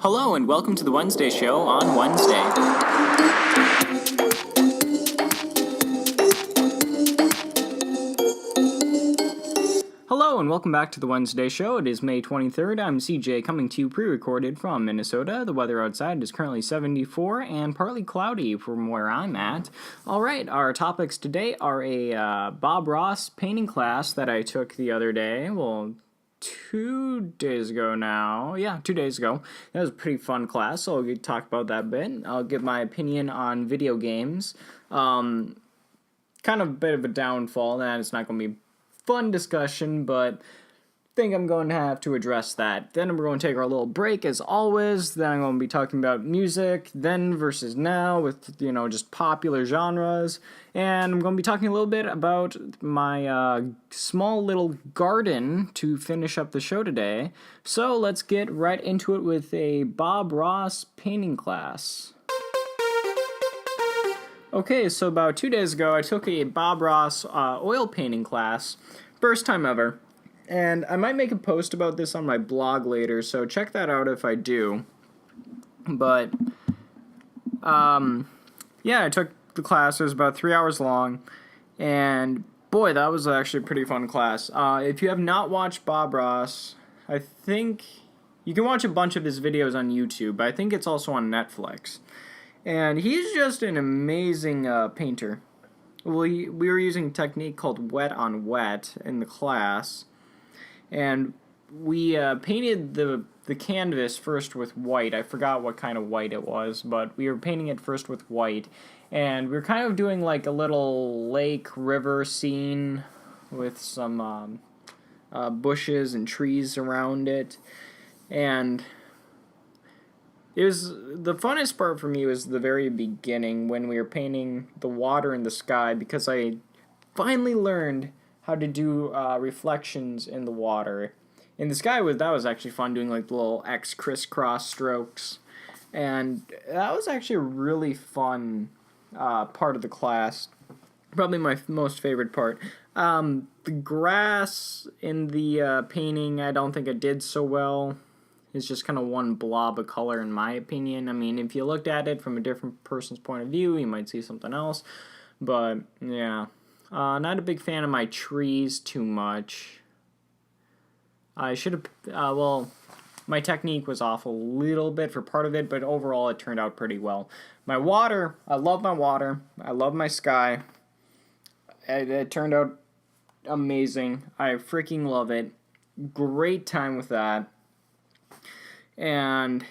Hello and welcome to the Wednesday Show on Wednesday. Hello and welcome back to the Wednesday Show. It is May 23rd. I'm CJ coming to you pre-recorded from Minnesota. The weather outside is currently 74 and partly cloudy from where I'm at. Alright, our topics today are a Bob Ross painting class that I took the other day. Well, 2 days ago now. Yeah, 2 days ago. That was a pretty fun class, so I'll talk about that a bit. I'll give my opinion on video games. Kind of a bit of a downfall, and it's not going to be fun discussion, but I think I'm going to have to address that. Then we're going to take our little break, as always. Then I'm going to be talking about music, then versus now, with, just popular genres. And I'm going to be talking a little bit about my small little garden to finish up the show today. So let's get right into it with a Bob Ross painting class. Okay, so about 2 days ago, I took a Bob Ross oil painting class. First time ever. And I might make a post about this on my blog later, so check that out if I do. But, yeah, I took the class. It was about 3 hours long. And, boy, that was actually a pretty fun class. If you have not watched Bob Ross, I think you can watch a bunch of his videos on YouTube, but I think it's also on Netflix. And he's just an amazing painter. We were using a technique called wet on wet in the class. And we painted the canvas first with white. I forgot what kind of white it was, but we were painting it first with white. And we were kind of doing like a little lake, river scene with some bushes and trees around it. And it was the funnest part for me was the very beginning when we were painting the water in the sky, because I finally learned how to do reflections in the water. In the sky, that was actually fun, doing like the little X crisscross strokes. And that was actually a really fun part of the class. Probably my most favorite part. The grass in the painting, I don't think it did so well. It's just kind of one blob of color, in my opinion. I mean, if you looked at it from a different person's point of view, you might see something else. But, yeah. Not a big fan of my trees too much. I should have, my technique was off a little bit for part of it, but overall it turned out pretty well. My water, I love my water. I love my sky. It turned out amazing. I freaking love it. Great time with that. And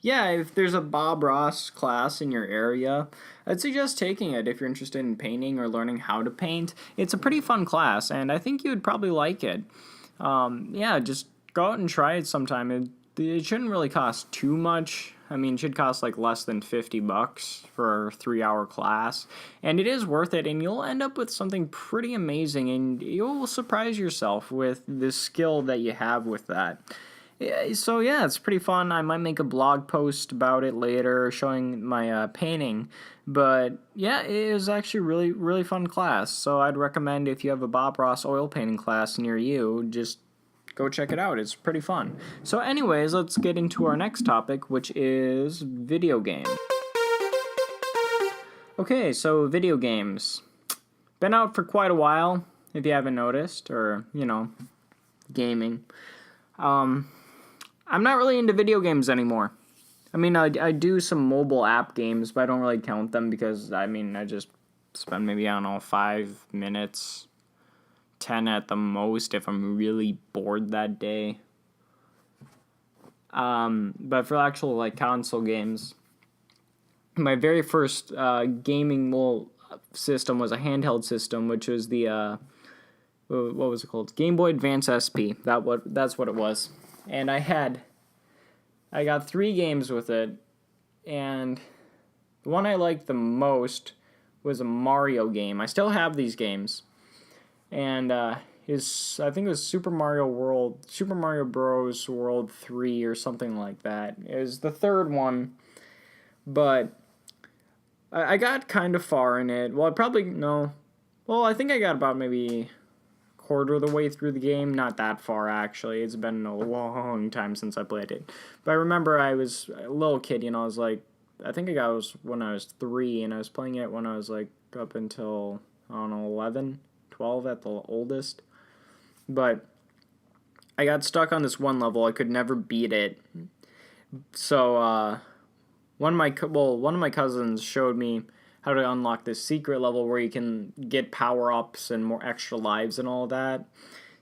yeah, if there's a Bob Ross class in your area, I'd suggest taking it if you're interested in painting or learning how to paint. It's a pretty fun class, and I think you would probably like it. Yeah, just go out and try it sometime. It shouldn't really cost too much. I mean, it should cost like less than $50 for a 3-hour class. And it is worth it, and you'll end up with something pretty amazing, and you'll surprise yourself with the skill that you have with that. So yeah, it's pretty fun. I might make a blog post about it later, showing my painting. But yeah, it was actually really, really fun class. So I'd recommend, if you have a Bob Ross oil painting class near you, just go check it out. It's pretty fun. So anyways, let's get into our next topic, which is video games. Okay, so video games. Been out for quite a while, if you haven't noticed, or, gaming. I'm not really into video games anymore. I mean, I do some mobile app games, but I don't really count them because, I just spend maybe, 5 minutes, 10 at the most if I'm really bored that day. But for actual, console games, my very first gaming system was a handheld system, which was the, what was it called? Game Boy Advance SP. That's what it was. And I got 3 games with it, and the one I liked the most was a Mario game. I still have these games, and I think it was Super Mario Bros. World 3 or something like that. It was the third one, but I got kind of far in it. Well, I think I got about maybe quarter of the way through the game. Not that far, actually. It's been a long time since I played it. But I remember I was a little kid, I was like, I think I was when I was 3, and I was playing it when I was like up until, I don't know, 11, 12 at the oldest. But I got stuck on this one level. I could never beat it. So one of my cousins showed me how to unlock this secret level where you can get power-ups and more extra lives and all that.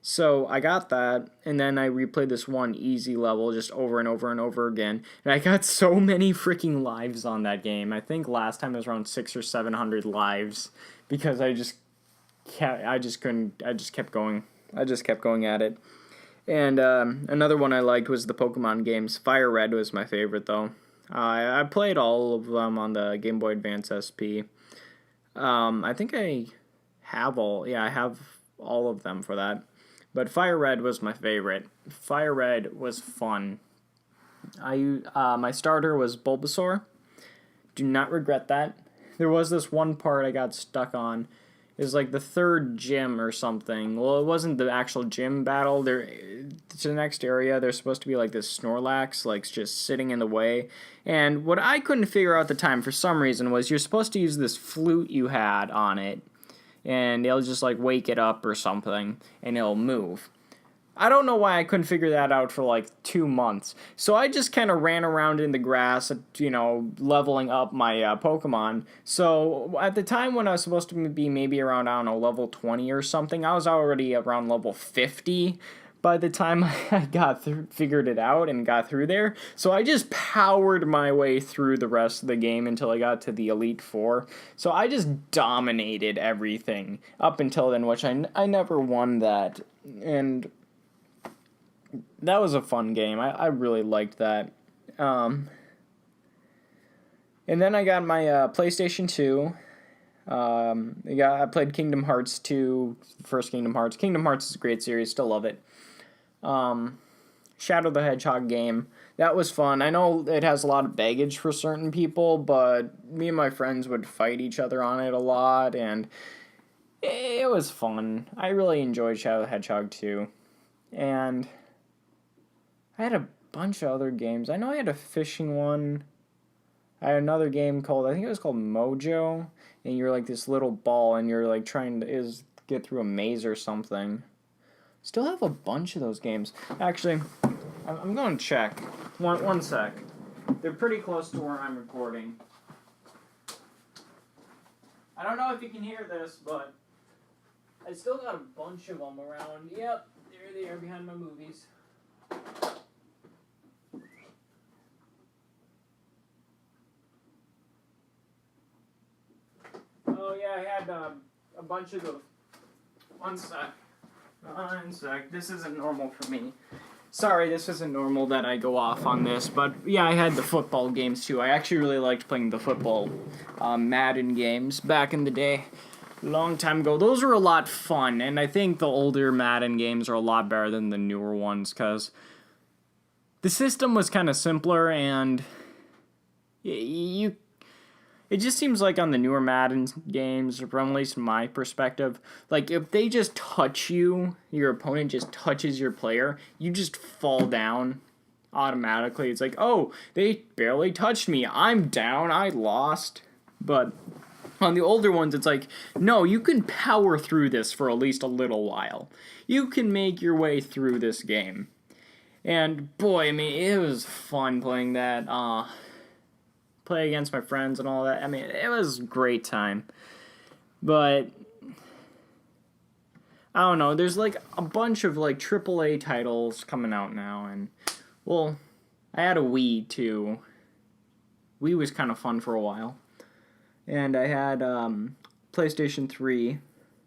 So I got that, and then I replayed this one easy level just over and over and over again. And I got so many freaking lives on that game. I think last time it was around 600 or 700 lives because I just kept going at it. And another one I liked was the Pokemon games. Fire Red was my favorite, though. I played all of them on the Game Boy Advance SP. I think I have all of them for that. But Fire Red was my favorite. Fire Red was fun. My starter was Bulbasaur. Do not regret that. There was this one part I got stuck on. It was like the third gym or something. Well, it wasn't the actual gym battle. To the next area, there's supposed to be like this Snorlax, like just sitting in the way. And what I couldn't figure out at the time for some reason was you're supposed to use this flute you had on it, and it'll just like wake it up or something, and it'll move. I don't know why I couldn't figure that out for like 2 months. So I just kind of ran around in the grass, leveling up my Pokemon. So at the time when I was supposed to be maybe around, I don't know, level 20 or something, I was already around level 50 by the time I figured it out and got through there. So I just powered my way through the rest of the game until I got to the Elite Four. So I just dominated everything up until then, which I never won that. And that was a fun game. I really liked that. And then I got my PlayStation 2. I played Kingdom Hearts 2, first Kingdom Hearts. Kingdom Hearts is a great series, still love it. Shadow the Hedgehog game, that was fun. I know it has a lot of baggage for certain people, but me and my friends would fight each other on it a lot, and it was fun. I really enjoyed Shadow the Hedgehog 2. And I had a bunch of other games. I know I had a fishing one. I had another game called, I think it was called Mojo, and you're like this little ball, and you're like trying to get through a maze or something. Still have a bunch of those games. Actually, I'm going to check. One sec. They're pretty close to where I'm recording. I don't know if you can hear this, but I still got a bunch of them around. Yep, there they are behind my movies. Oh yeah, I had a bunch of those. One sec. This isn't normal for me. Sorry, this isn't normal that I go off on this, but yeah, I had the football games too. I actually really liked playing the football Madden games back in the day. Long time ago. Those were a lot fun, and I think the older Madden games are a lot better than the newer ones, because the system was kind of simpler, and it just seems like on the newer Madden games, from at least my perspective, like if they just touch you, your opponent just touches your player, you just fall down automatically. It's like, oh, they barely touched me. I'm down. I lost. But on the older ones, it's like, no, you can power through this for at least a little while. You can make your way through this game. And boy, I mean, it was fun playing that. Play against my friends and all that. I mean, it was a great time. But I don't know, there's like a bunch of like AAA titles coming out now, and well, I had a Wii too. Wii was kind of fun for a while. And I had PlayStation 3.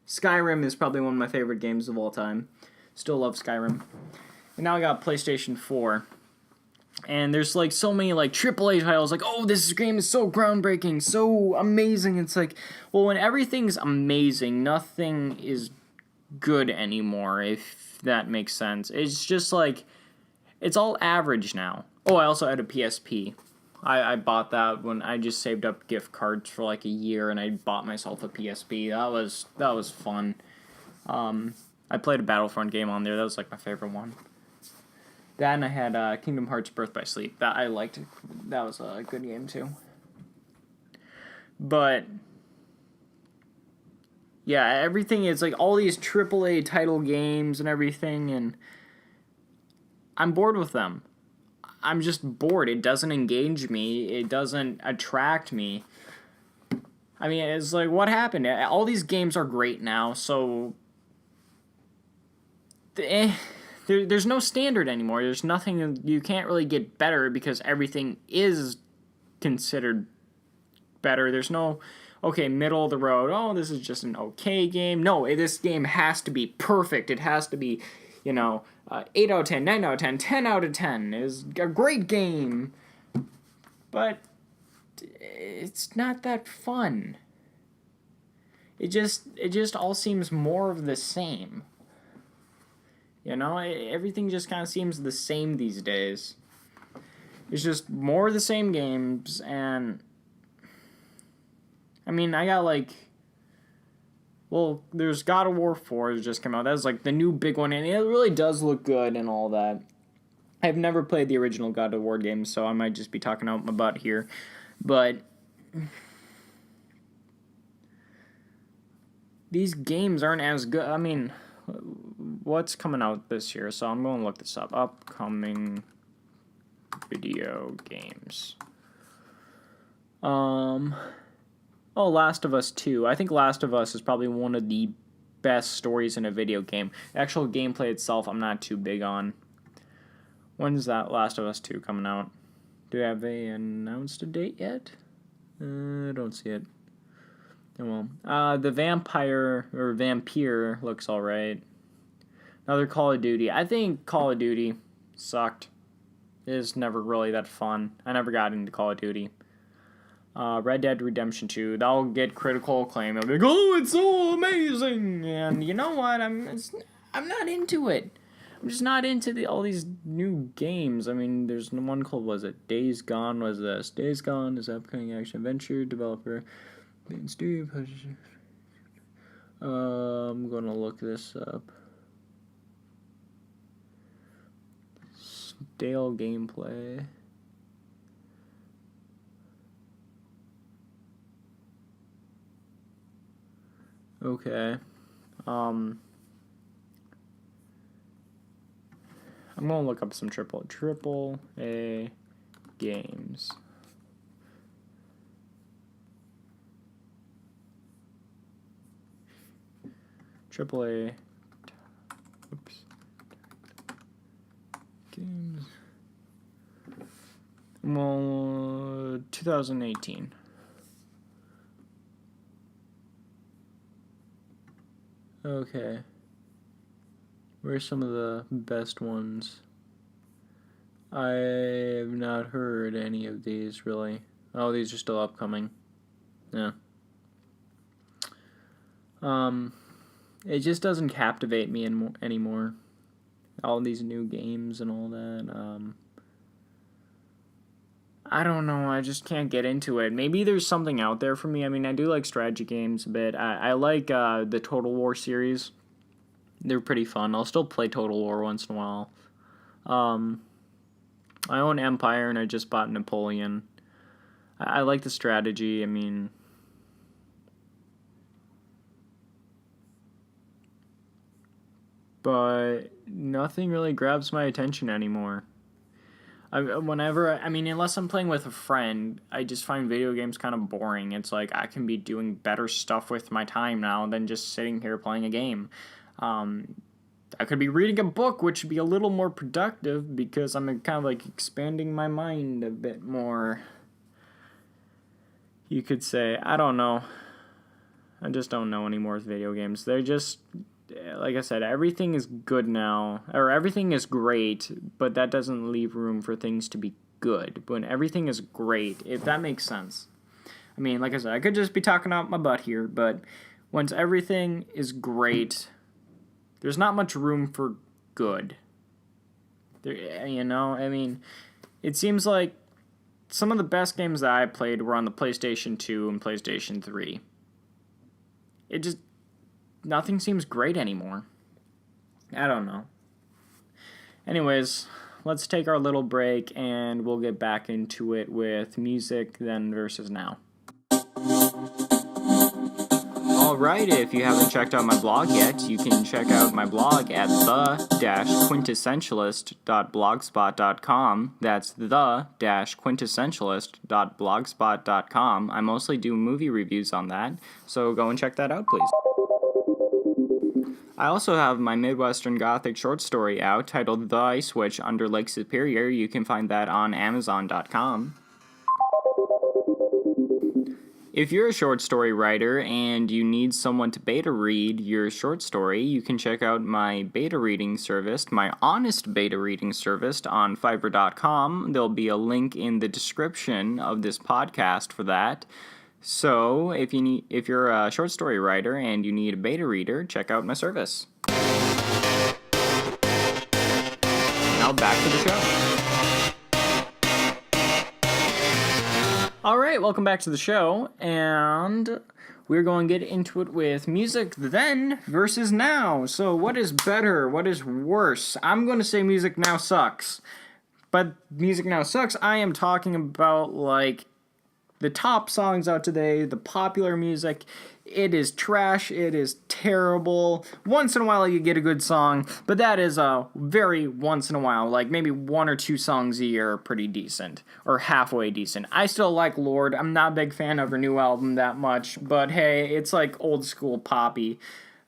Skyrim is probably one of my favorite games of all time. Still love Skyrim. And now I got PlayStation 4. And there's like so many like AAA titles, like, oh, this game is so groundbreaking, so amazing. It's like, well, when everything's amazing, nothing is good anymore, if that makes sense. It's just like, it's all average now. Oh, I also had a PSP. I bought that when I just saved up gift cards for like a year, and I bought myself a PSP. That was fun. I I played a Battlefront game on there. That was like my favorite one. That, and I had Kingdom Hearts Birth by Sleep. That I liked. That was a good game too. But yeah, everything is like all these AAA title games and everything, and I'm bored with them. I'm just bored. It doesn't engage me. It doesn't attract me. I mean, it's like, what happened? All these games are great now, so there's no standard anymore. There's nothing, you can't really get better because everything is considered better. There's no, okay, middle of the road, oh, this is just an okay game. No, this game has to be perfect. It has to be, 8 out of 10, 9 out of 10, 10 out of 10. It's a great game. But it's not that fun. It just all seems more of the same. Everything just kind of seems the same these days. It's just more of the same games, and I mean, I got there's God of War 4 that just came out. That's like the new big one, and it really does look good and all that. I've never played the original God of War games, so I might just be talking out my butt here. But these games aren't as good. I mean, what's coming out this year? So I'm going to look this up. Upcoming video games. Last of Us 2. I think Last of Us is probably one of the best stories in a video game. The actual gameplay itself, I'm not too big on. When's that Last of Us 2 coming out? Have they announced a date yet? I don't see it. Oh, well. The Vampire looks alright. Another Call of Duty. I think Call of Duty sucked. It was never really that fun. I never got into Call of Duty. Red Dead Redemption 2. That'll get critical acclaim. They'll be like, oh, it's so amazing! And you know what? I'm not into it. I'm just not into all these new games. I mean, there's one called, was it Days Gone? Was this? Days Gone is upcoming action adventure developer. Studio publisher. I'm going to look this up. Stale gameplay. Okay. I'm gonna look up some triple A games. Triple A. Oops. Games. Well, 2018. Okay. Where's some of the best ones? I have not heard any of these, really. Oh, these are still upcoming. Yeah. It just doesn't captivate me anymore. All these new games and all that. I don't know, I just can't get into it. Maybe there's something out there for me. I mean, I do like strategy games a bit. I like the Total War series. They're pretty fun. I'll still play Total War once in a while. I own Empire, and I just bought Napoleon. I like the strategy. I mean, but nothing really grabs my attention anymore. Unless I'm playing with a friend, I just find video games kind of boring. It's like I can be doing better stuff with my time now than just sitting here playing a game. I could be reading a book, which would be a little more productive because I'm kind of like expanding my mind a bit more. You could say, I don't know. I just don't know anymore with video games. They're just, like I said, everything is good now, or everything is great, but that doesn't leave room for things to be good. When everything is great, if that makes sense. I mean, like I said, I could just be talking out my butt here, but once everything is great, there's not much room for good. It seems like some of the best games that I played were on the PlayStation 2 and PlayStation 3. Nothing seems great anymore. I don't know. Anyways, let's take our little break and we'll get back into it with music then versus now. Alright, if you haven't checked out my blog yet, you can check out my blog at the-quintessentialist.blogspot.com. That's the-quintessentialist.blogspot.com. I mostly do movie reviews on that, so go and check that out, please. I also have my Midwestern Gothic short story out titled The Ice Witch Under Lake Superior. You can find that on Amazon.com. If you're a short story writer and you need someone to beta read your short story, you can check out my beta reading service, my honest beta reading service on Fiverr.com. There'll be a link in the description of this podcast for that. So if you're a short story writer and you need a beta reader, check out my service. Now back to the show. Alright, welcome back to the show, and we're going to get into it with music then versus now. So what is better? What is worse? I'm going to say music now sucks. But music now sucks, I am talking about, like, the top songs out today, the popular music. It is trash, it is terrible. Once in a while you get a good song, but that is a very once in a while. Like maybe 1 or 2 songs a year are pretty decent, or halfway decent. I still like Lorde. I'm not a big fan of her new album that much, but hey, it's like old school poppy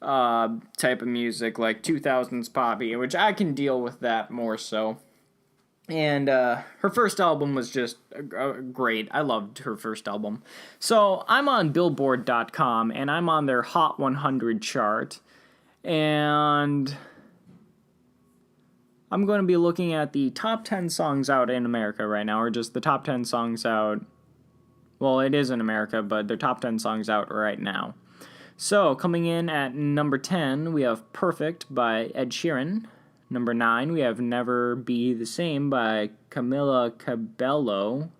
type of music, like 2000s poppy, which I can deal with that more so. And her first album was just great. I loved her first album. So I'm on Billboard.com, and I'm on their Hot 100 chart. And I'm going to be looking at the top 10 songs out in America right now, or just the top 10 songs out. Well, it is in America, but they're top 10 songs out right now. So coming in at number 10, we have Perfect by Ed Sheeran. Number 9, we have Never Be the Same by Camila Cabello.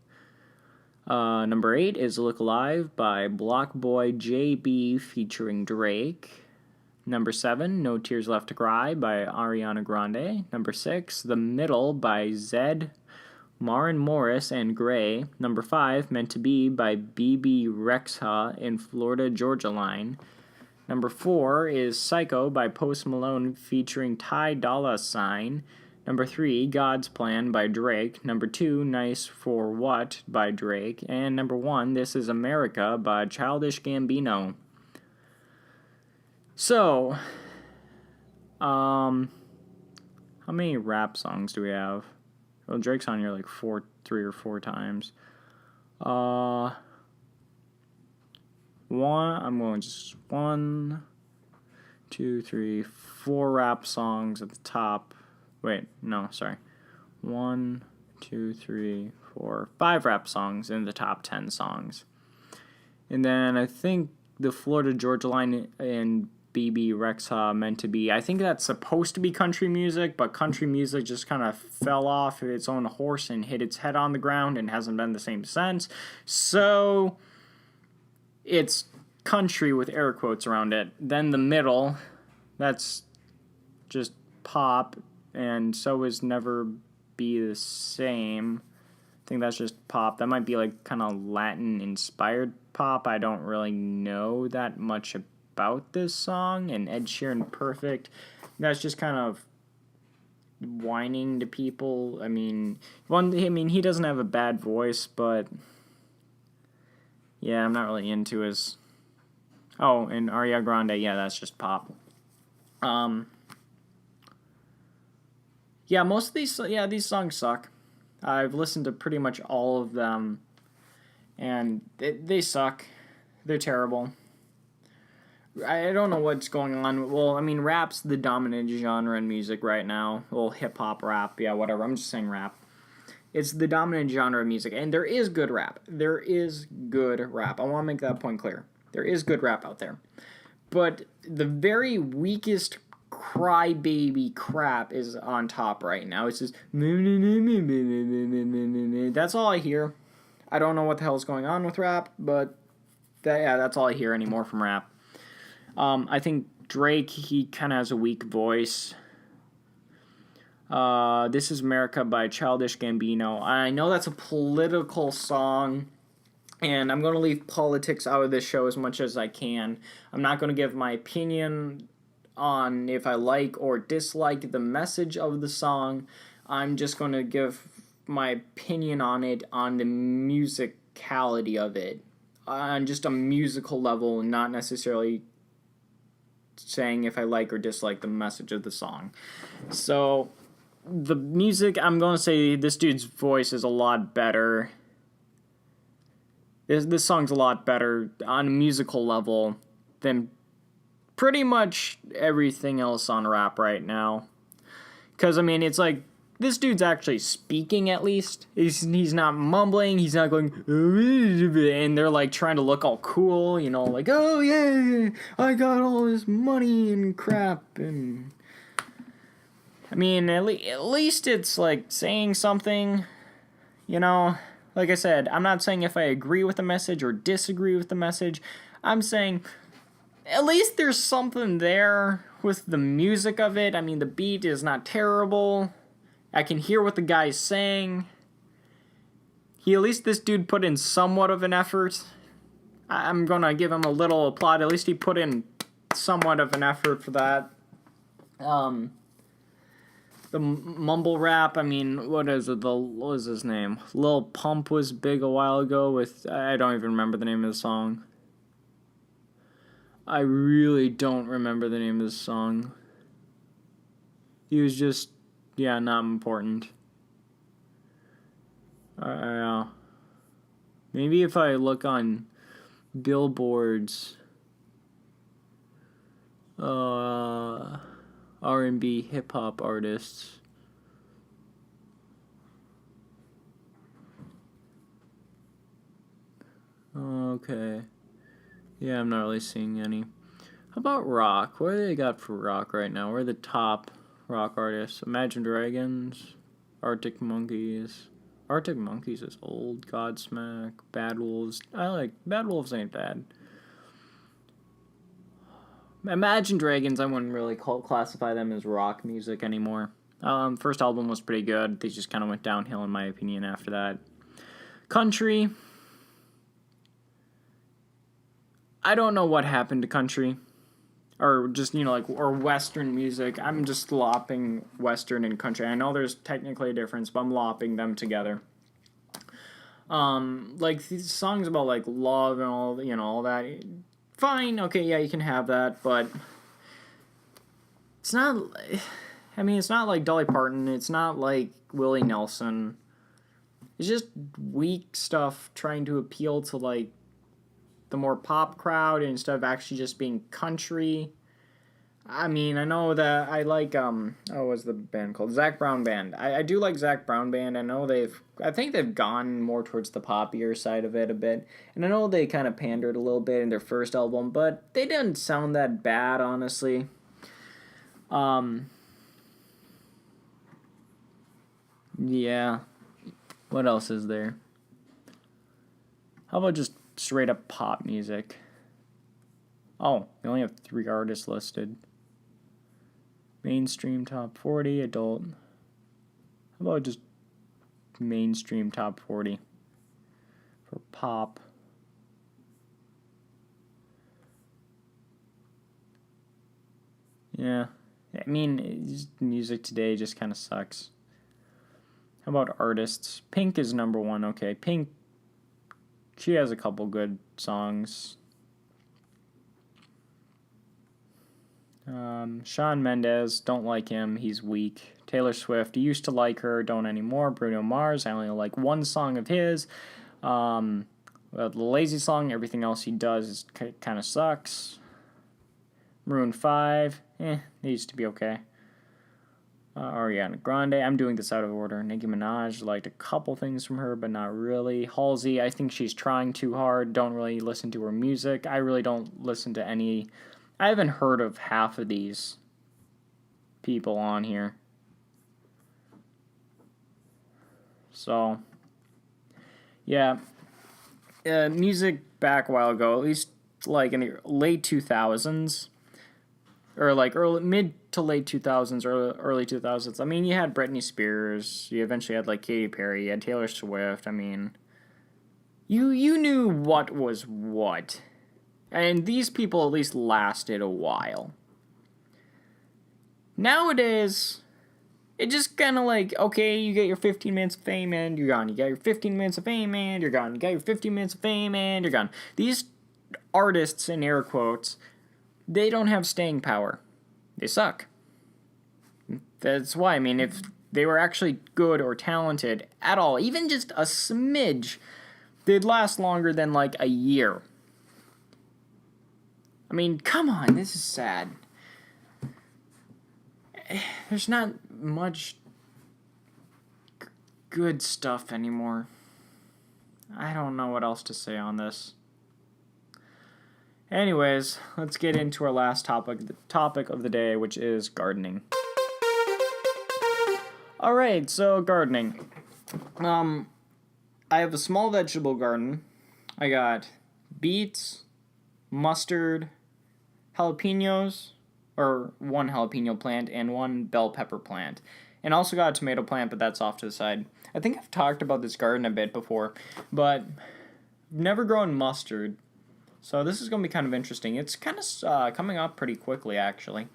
Number 8 is Look Alive by Blockboy JB featuring Drake. Number 7, No Tears Left to Cry by Ariana Grande. Number 6, The Middle by Zedd, Maren Morris, and Gray. Number 5, Meant to Be by BB Rexha in Florida Georgia Line. Number 4 is Psycho by Post Malone featuring Ty Dolla $ign. Number 3, God's Plan by Drake. Number 2, Nice for What by Drake. And number 1, This Is America by Childish Gambino. So, how many rap songs do we have? Well, Drake's on here like 3 or 4 times. I'm going just 1, 2, 3, 4 rap songs at the top. Wait, no, sorry. 1, 2, 3, 4, 5 rap songs in the top 10 songs. And then I think the Florida Georgia Line and BB Rexha Meant to Be. I think that's supposed to be country music, but country music just kind of fell off its own horse and hit its head on the ground and hasn't been the same since. So it's country with air quotes around it. Then The Middle, that's just pop, and so is Never Be the Same. I think that's just pop. That might be like kind of Latin-inspired pop. I don't really know that much about this song. And Ed Sheeran, Perfect, that's just kind of whining to people. I mean, he doesn't have a bad voice, but yeah, I'm not really into his... Oh, and Ariana Grande, yeah, that's just pop. Yeah, most of these songs suck. I've listened to pretty much all of them, and they suck. They're terrible. I don't know what's going on. Well, I mean, rap's the dominant genre in music right now. Well, hip-hop, rap, yeah, whatever. I'm just saying rap. It's the dominant genre of music, and there is good rap. There is good rap. I want to make that point clear. There is good rap out there. But the very weakest crybaby crap is on top right now. It's just... That's all I hear. I don't know what the hell is going on with rap, but that's all I hear anymore from rap. I think Drake, he kind of has a weak voice. This is America by Childish Gambino. I know that's a political song, and I'm going to leave politics out of this show as much as I can. I'm not going to give my opinion on if I like or dislike the message of the song. I'm just going to give my opinion on it on the musicality of it, on just a musical level, not necessarily saying if I like or dislike the message of the song. So, the music, I'm going to say this dude's voice is a lot better. This song's a lot better on a musical level than pretty much everything else on rap right now. Because, I mean, it's like, this dude's actually speaking at least. He's not mumbling, he's not going, and they're like trying to look all cool, you know, like, oh yeah, I got all this money and crap, and I mean, at least it's like saying something, you know. Like I said, I'm not saying if I agree with the message or disagree with the message. I'm saying at least there's something there with the music of it. I mean, the beat is not terrible. I can hear what the guy's saying. At least this dude put in somewhat of an effort. I'm gonna give him a little applaud. At least he put in somewhat of an effort for that. The mumble rap, I mean, what is his name? Lil Pump was big a while ago with, I don't even remember the name of the song. I really don't remember the name of the song. He was just, yeah, not important. Maybe if I look on Billboard's R&B hip-hop artists. Okay. Yeah, I'm not really seeing any. How about rock? What do they got for rock right now? Where are the top rock artists? Imagine Dragons, Arctic Monkeys. Arctic Monkeys is old. Godsmack, Bad Wolves. Bad Wolves ain't bad. Imagine Dragons, I wouldn't really classify them as rock music anymore. First album was pretty good. They just kind of went downhill, in my opinion, after that. Country. I don't know what happened to country. Or just, or Western music. I'm just lopping Western and country. I know there's technically a difference, but I'm lopping them together. These songs about, love and all that. Fine, okay, yeah, you can have that, but it's not like Dolly Parton, it's not like Willie Nelson. It's just weak stuff trying to appeal to, the more pop crowd instead of actually just being country. I mean, I know that I like, what's the band called? Zac Brown Band. I do like Zac Brown Band. I think they've gone more towards the poppier side of it a bit. And I know they kind of pandered a little bit in their first album, but they didn't sound that bad, honestly. Yeah. What else is there? How about just straight up pop music? Oh, we only have 3 artists listed. Mainstream top 40, adult. How about just mainstream top 40 for pop? Yeah. I mean, music today just kind of sucks. How about artists? Pink is number 1. Okay, Pink, she has a couple good songs. Shawn Mendes, don't like him, he's weak. Taylor Swift, used to like her, don't anymore. Bruno Mars, I only like one song of his. The Lazy Song, everything else he does kind of sucks. Maroon 5, they used to be okay. Ariana Grande, I'm doing this out of order. Nicki Minaj, liked a couple things from her, but not really. Halsey, I think she's trying too hard, don't really listen to her music. I really don't listen to any... I haven't heard of half of these people on here. So, yeah. Music back a while ago, at least in the late 2000s, or like early mid to late 2000s or early 2000s. I mean, you had Britney Spears, you eventually had like Katy Perry, you had Taylor Swift. I mean, you knew what was what. And these people at least lasted a while. Nowadays, it just kind of like, okay, you get your 15 minutes of fame and you're gone. You got your 15 minutes of fame and you're gone. You got your 15 minutes of fame and you're gone. These artists, in air quotes, they don't have staying power. They suck. That's why, I mean, if they were actually good or talented at all, even just a smidge, they'd last longer than like a year. I mean, come on, this is sad. There's not much good stuff anymore. I don't know what else to say on this. Anyways, let's get into our last topic, the topic of the day, which is gardening. Alright, so gardening. I have a small vegetable garden. I got beets, mustard, jalapenos, or one jalapeno plant, and one bell pepper plant. And also got a tomato plant, but that's off to the side. I think I've talked about this garden a bit before, but I've never grown mustard. So this is going to be kind of interesting. It's kind of coming up pretty quickly, actually.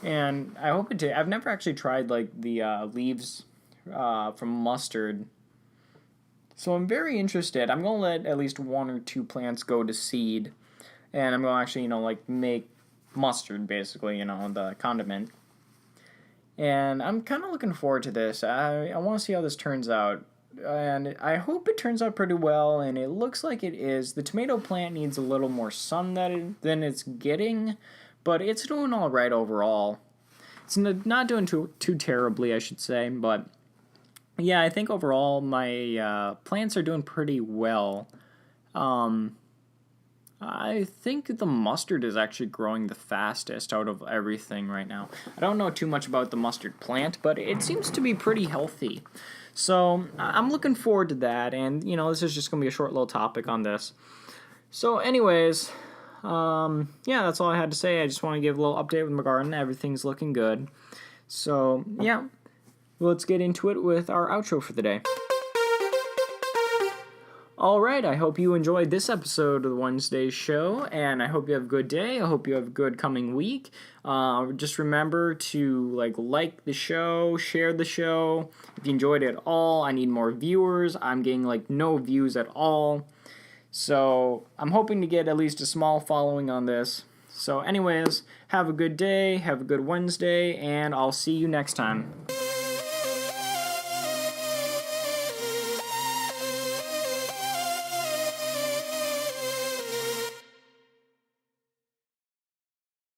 And I hope it I've never actually tried, like, the leaves from mustard. So I'm very interested. I'm going to let at least one or two plants go to seed. And I'm going to actually, like, make mustard, basically, the condiment. And I'm kind of looking forward to this. I want to see how this turns out. And I hope it turns out pretty well, and it looks like it is. The tomato plant needs a little more sun than it's getting, but it's doing all right overall. It's not doing too terribly, I should say, but yeah, I think overall my plants are doing pretty well. I think the mustard is actually growing the fastest out of everything right now. I don't know too much about the mustard plant, but it seems to be pretty healthy. So I'm looking forward to that, and this is just going to be a short little topic on this. So anyways, yeah, that's all I had to say. I just want to give a little update with my garden. Everything's looking good. So yeah, let's get into it with our outro for the day. Alright, I hope you enjoyed this episode of the Wednesday Show, and I hope you have a good day. I hope you have a good coming week. Just remember to like the show, share the show. If you enjoyed it at all, I need more viewers. I'm getting no views at all. So I'm hoping to get at least a small following on this. So anyways, have a good day, have a good Wednesday, and I'll see you next time.